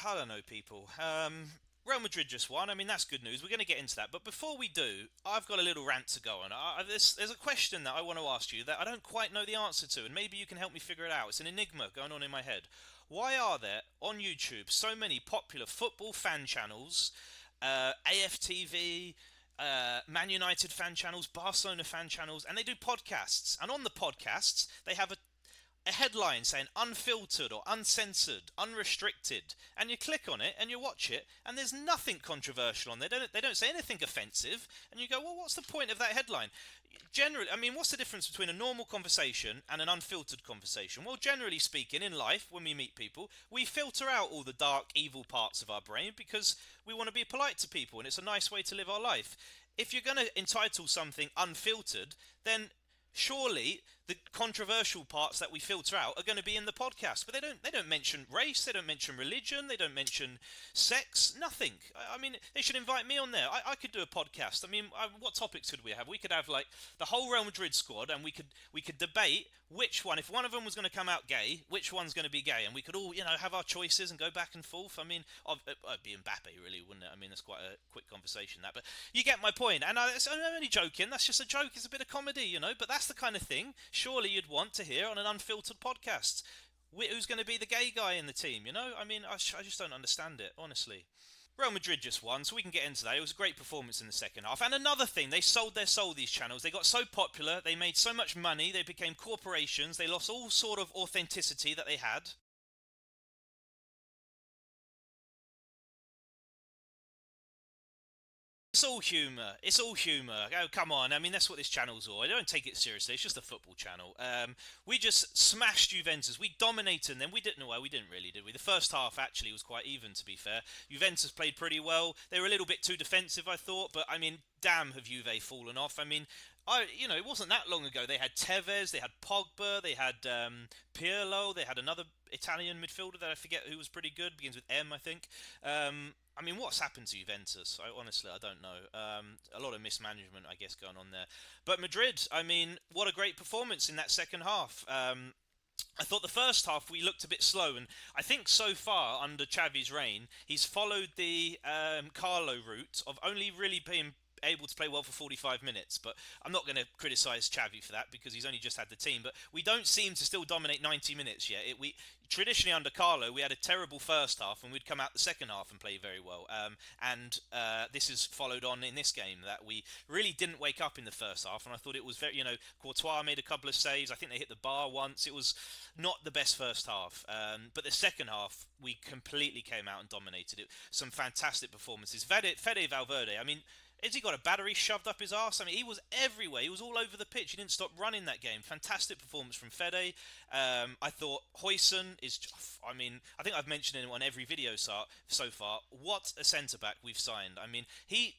I don't know, people. Real Madrid just won. I mean, that's good news. We're going to get into that. But before we do, I've got a little rant to go on. There's a question that I want to ask you that I don't quite know the answer to, and maybe you can help me figure it out. It's an enigma going on in my head. Why are there, on YouTube, so many popular football fan channels, AFTV, Man United fan channels, Barcelona fan channels, and they do podcasts. And on the podcasts, they have a headline saying unfiltered or uncensored, unrestricted, and you click on it and you watch it, and there's nothing controversial on there. They don't say anything offensive, and you go, well, what's the point of that headline? Generally, I mean, what's the difference between a normal conversation and an unfiltered conversation? Well, generally speaking, in life, when we meet people, we filter out all the dark, evil parts of our brain because we want to be polite to people, and it's a nice way to live our life. If you're going to entitle something unfiltered, then surely the controversial parts that we filter out are going to be in the podcast. But they don't mention race, they don't mention religion, they don't mention sex, nothing. I mean, they should invite me on there. I could do a podcast. I mean, what topics could we have? We could have like the whole Real Madrid squad, and we could debate which one, if one of them was going to come out gay, which one's going to be gay, and we could all have our choices and go back and forth. I mean, it'd be Mbappe, really, wouldn't it? I mean, that's quite a quick conversation, that, but you get my point. And I'm only joking. That's just a joke. It's a bit of comedy, But that's the kind of thing surely you'd want to hear on an unfiltered podcast. Who's going to be the gay guy in the team? I mean, I just don't understand it, honestly. Real Madrid just won, so we can get into that. It was a great performance in the second half. And another thing, they sold their soul, these channels. They got so popular, they made so much money, they became corporations, they lost all sort of authenticity that they had. It's all humour. It's all humour. Oh, come on. I mean, that's what this channel's all. I don't take it seriously. It's just a football channel. We just smashed Juventus. We dominated them. We didn't. Well, we didn't really, did we? The first half actually was quite even, to be fair. Juventus played pretty well. They were a little bit too defensive, I thought. But I mean, damn, have Juve fallen off? I mean, it wasn't that long ago. They had Tevez, they had Pogba, they had Pirlo, they had another Italian midfielder that I forget who was pretty good. Begins with M, I think. I mean, what's happened to Juventus? Honestly, I don't know. A lot of mismanagement, I guess, going on there. But Madrid, I mean, what a great performance in that second half. I thought the first half we looked a bit slow, and I think so far under Xavi's reign, he's followed the Carlo route of only really being able to play well for 45 minutes. But I'm not going to criticise Xavi for that because he's only just had the team. But we don't seem to still dominate 90 minutes yet. We traditionally under Carlo we had a terrible first half and we'd come out the second half and play very well. And this is followed on in this game that we really didn't wake up in the first half. And I thought it was very, Courtois made a couple of saves. I think they hit the bar once. It was not the best first half. But the second half we completely came out and dominated it. Some fantastic performances. Fede Valverde, I mean, has he got a battery shoved up his arse? I mean, he was everywhere. He was all over the pitch. He didn't stop running that game. Fantastic performance from Fede. I thought Huijsen is... I mean, I think I've mentioned him on every video so far. What a centre-back we've signed. I mean, he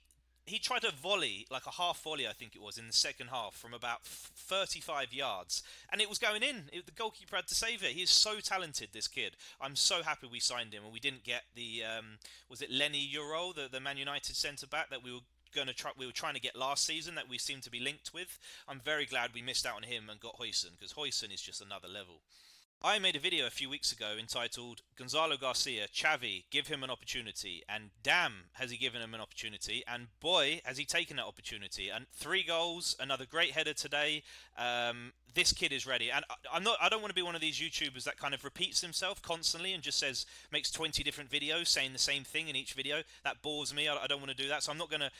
tried to volley, like a half volley, I think it was, in the second half from about 35 yards. And it was going in. The goalkeeper had to save it. He is so talented, this kid. I'm so happy we signed him and we didn't get the... was it Lenny Euro, the Man United centre-back that we were trying to get last season that we seem to be linked with. I'm very glad we missed out on him and got Huijsen because Huijsen is just another level. I made a video a few weeks ago entitled Gonzalo Garcia, Xavi, give him an opportunity. And damn, has he given him an opportunity. And boy, has he taken that opportunity. And 3 goals, another great header today. This kid is ready. And I don't want to be one of these YouTubers that kind of repeats himself constantly and just makes 20 different videos saying the same thing in each video. That bores me. I don't want to do that. So I'm not going to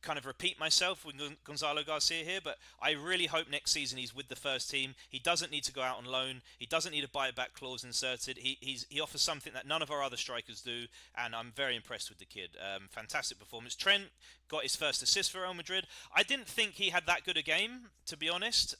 kind of repeat myself with Gonzalo Garcia here, but I really hope next season he's with the first team. He doesn't need to go out on loan. He doesn't need a buyback clause inserted. He offers something that none of our other strikers do, and I'm very impressed with the kid. Fantastic performance. Trent got his first assist for Real Madrid. I didn't think he had that good a game, to be honest.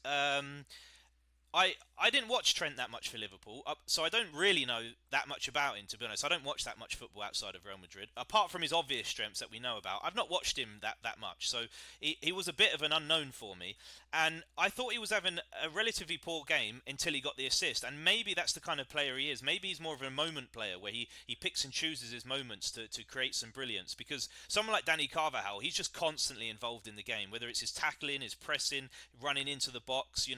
I didn't watch Trent that much for Liverpool, so I don't really know that much about him, to be honest. I don't watch that much football outside of Real Madrid. Apart from his obvious strengths that we know about, I've not watched him that much, so he was a bit of an unknown for me. And I thought he was having a relatively poor game until he got the assist, and maybe that's the kind of player he is. Maybe he's more of a moment player, where he picks and chooses his moments to create some brilliance, because someone like Danny Carvajal, he's just constantly involved in the game, whether it's his tackling, his pressing, running into the box,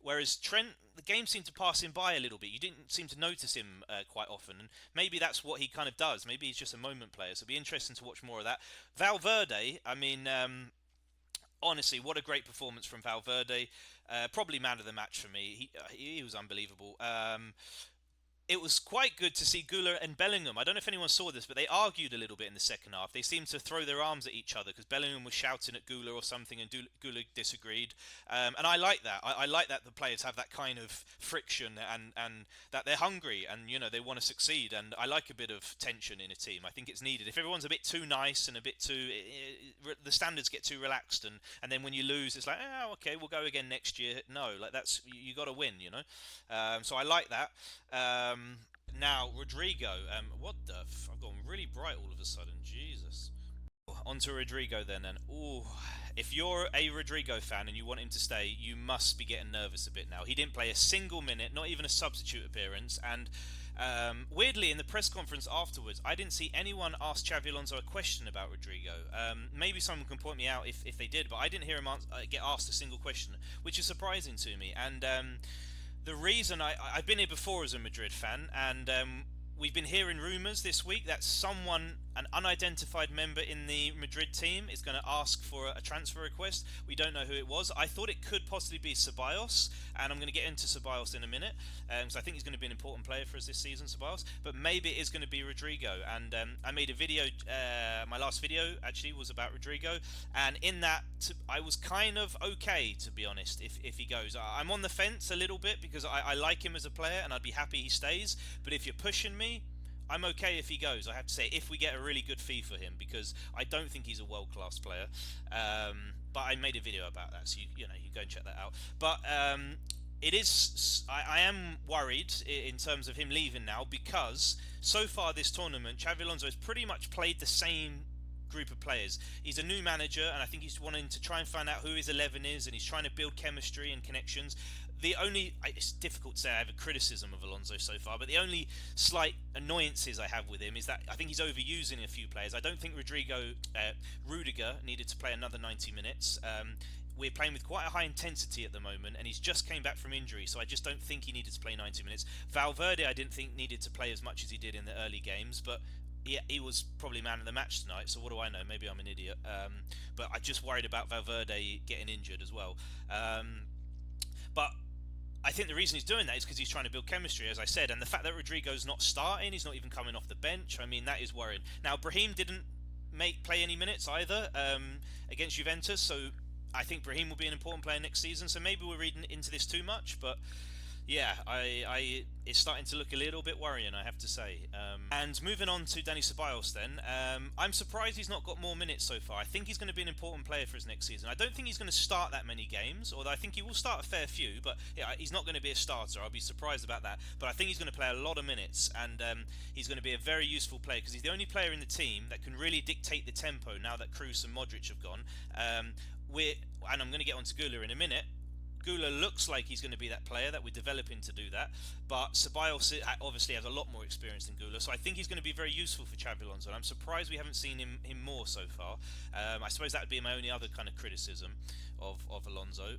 whereas Trent, the game seemed to pass him by a little bit. You didn't seem to notice him quite often, and maybe that's what he kind of does. Maybe he's just a moment player. So it'll be interesting to watch more of that. Valverde, I mean, honestly, what a great performance from Valverde. Probably man of the match for me. He was unbelievable. It was quite good to see Guler and Bellingham. I don't know if anyone saw this, but they argued a little bit in the second half. They seemed to throw their arms at each other because Bellingham was shouting at Guler or something, and Guler disagreed. And I like that. I like that the players have that kind of friction, and that they're hungry and they want to succeed. And I like a bit of tension in a team. I think it's needed. If everyone's a bit too nice and a bit too, the standards get too relaxed, and then when you lose, it's like, oh, okay, we'll go again next year. No, like that's you got to win. So I like that. Now, Rodrygo. What the I've gone really bright all of a sudden. Jesus. On to Rodrygo then. And if you're a Rodrygo fan and you want him to stay, you must be getting nervous a bit now. He didn't play a single minute, not even a substitute appearance. And weirdly, in the press conference afterwards, I didn't see anyone ask Xabi Alonso a question about Rodrygo. Maybe someone can point me out if they did, but I didn't hear him get asked a single question, which is surprising to me. And the reason I've been here before as a Madrid fan, and we've been hearing rumours this week that someone, an unidentified member in the Madrid team, is going to ask for a transfer request. We don't know who it was. I thought it could possibly be Ceballos, and I'm going to get into Ceballos in a minute, because I think he's going to be an important player for us this season, Ceballos. But maybe it is going to be Rodrygo, and I made a video, my last video actually was about Rodrygo, and in that I was kind of okay, to be honest, if he goes. I'm on the fence a little bit because I like him as a player, and I'd be happy he stays, but if you're pushing me, I'm okay if he goes, I have to say, if we get a really good fee for him, because I don't think he's a world-class player. But I made a video about that, so you can go and check that out. But it is, I am worried in terms of him leaving now, because so far this tournament, Xabi Alonso has pretty much played the same group of players. He's a new manager, and I think he's wanting to try and find out who his 11 is, and he's trying to build chemistry and connections. It's difficult to say I have a criticism of Alonso so far, but the only slight annoyances I have with him is that I think he's overusing a few players. I don't think Rudiger needed to play another 90 minutes. We're playing with quite a high intensity at the moment, and he's just came back from injury, so I just don't think he needed to play 90 minutes. Valverde I didn't think needed to play as much as he did in the early games, but he was probably man of the match tonight, so what do I know? Maybe I'm an idiot. But I just worried about Valverde getting injured as well. But I think the reason he's doing that is because he's trying to build chemistry, as I said, and the fact that Rodrygo's not starting, he's not even coming off the bench, I mean, that is worrying. Now, Brahim didn't play any minutes either against Juventus, so I think Brahim will be an important player next season, so maybe we're reading into this too much, but yeah, it's starting to look a little bit worrying, I have to say. And moving on to Dani Ceballos then, I'm surprised he's not got more minutes so far. I think he's going to be an important player for us next season. I don't think he's going to start that many games, although I think he will start a fair few, but yeah, he's not going to be a starter. I'll be surprised about that. But I think he's going to play a lot of minutes, and he's going to be a very useful player, because he's the only player in the team that can really dictate the tempo now that Kroos and Modric have gone. And I'm going to get on to Guler in a minute. Guler looks like he's going to be that player that we're developing to do that, but Ceballos obviously has a lot more experience than Guler, so I think he's going to be very useful for Xabi Alonso, and I'm surprised we haven't seen him more so far. I suppose that would be my only other kind of criticism of Alonso.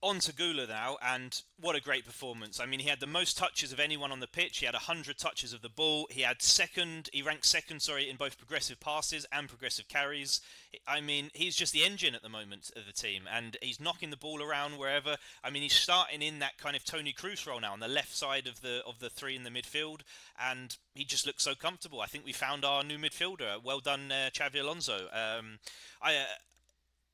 On to Guler now, and what a great performance. I mean, he had the most touches of anyone on the pitch. He had 100 touches of the ball. He ranked second, in both progressive passes and progressive carries. I mean, he's just the engine at the moment of the team, and he's knocking the ball around wherever. I mean, he's starting in that kind of Toni Kroos role now on the left side of the three in the midfield, and he just looks so comfortable. I think we found our new midfielder. Well done, Xabi Alonso.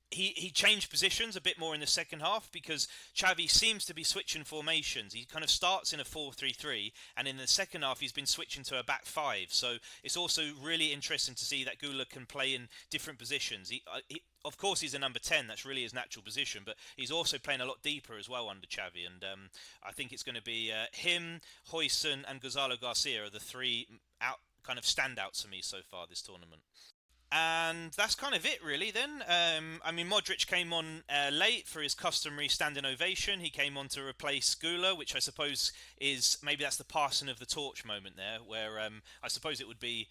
He changed positions a bit more in the second half, because Xavi seems to be switching formations. He kind of starts in a 4-3-3, and in the second half he's been switching to a back five. So it's also really interesting to see that Guler can play in different positions. Of course, he's a number 10. That's really his natural position, but he's also playing a lot deeper as well under Xavi. And I think it's going to be him, Huijsen, and Gonzalo Garcia are the three kind of standouts for me so far this tournament. And that's kind of it, really, then. I mean, Modric came on late for his customary standing ovation. He came on to replace Guler, which I suppose is, maybe that's the passing of the torch moment there, where I suppose it would be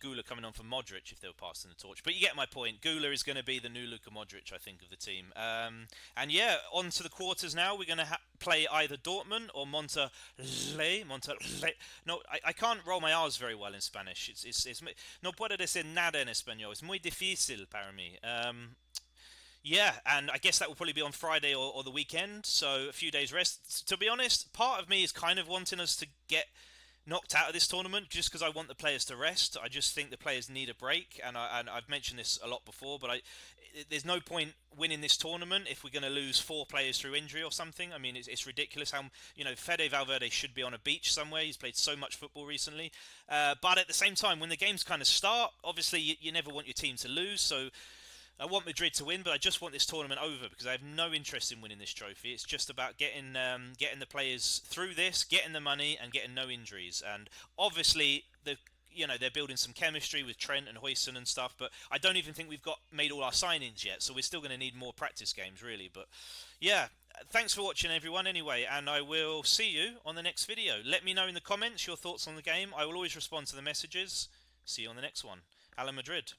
Guler coming on for Modric if they were passing the torch. But you get my point. Guler is going to be the new Luka Modric, I think, of the team. And yeah, on to the quarters now. We're going to play either Dortmund or Monterrey. No, I can't roll my R's very well in Spanish. No puedo decir nada en español. Es muy difícil para mí. Yeah, and I guess that will probably be on Friday or the weekend, so a few days rest. To be honest, part of me is kind of wanting us to get knocked out of this tournament just because I want the players to rest. I just think the players need a break, and I've mentioned this a lot before, but there's no point winning this tournament if we're going to lose 4 players through injury or something. I mean, it's ridiculous how Fede Valverde should be on a beach somewhere. He's played so much football recently, but at the same time, when the games kind of start, obviously you never want your team to lose, so. I want Madrid to win, but I just want this tournament over because I have no interest in winning this trophy. It's just about getting the players through this, getting the money, and getting no injuries. And obviously, they're building some chemistry with Trent and Huijsen and stuff, but I don't even think we've made all our signings yet, so we're still going to need more practice games, really. But yeah, thanks for watching, everyone, anyway, and I will see you on the next video. Let me know in the comments your thoughts on the game. I will always respond to the messages. See you on the next one. Hala Madrid.